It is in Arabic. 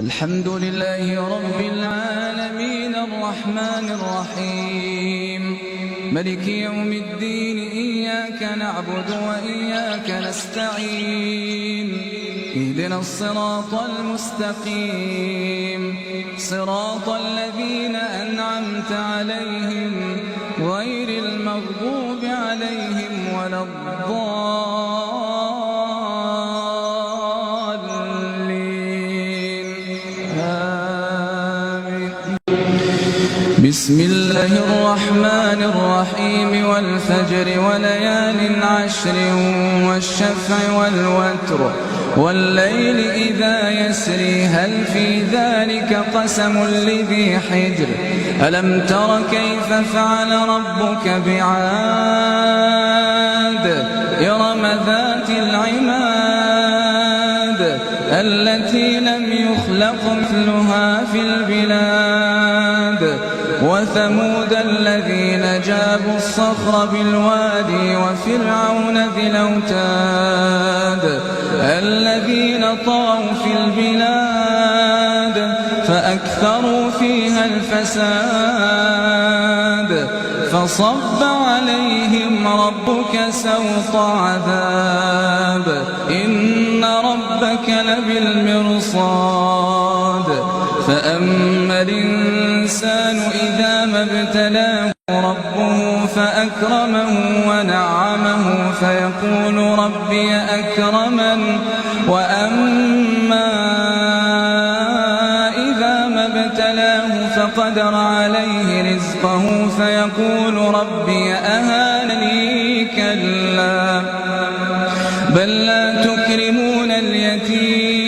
الحمد لله رب العالمين الرحمن الرحيم ملك يوم الدين إياك نعبد وإياك نستعين اهدنا الصراط المستقيم صراط الذين أنعمت عليهم غير المغضوب عليهم ولا الضالين آمين. بسم الله الرحمن الرحيم والفجر وليال عشر والشفع والوتر والليل إذا يسري هل في ذلك قسم لذي حجر ألم تر كيف فعل ربك بعاد إرم ذات العماد التي لم يخلق مثلها في البلاد وثمود الذين جابوا الصخر بالوادي وفرعون ذي الأوتاد الذين طغوا في البلاد فأكثروا فيها الفساد فصب عليهم ربك سوط عذاب إن ربك لبالمرصاد فأما الإنسان إذا ما ابتلاه ربه فأكرمه ونعمه فيقول ربي أكرمن وأما إذا ما ابتلاه فقدر عليه رزقه فيقول ربي أهانني كلا بل لا تكرمون اليتيم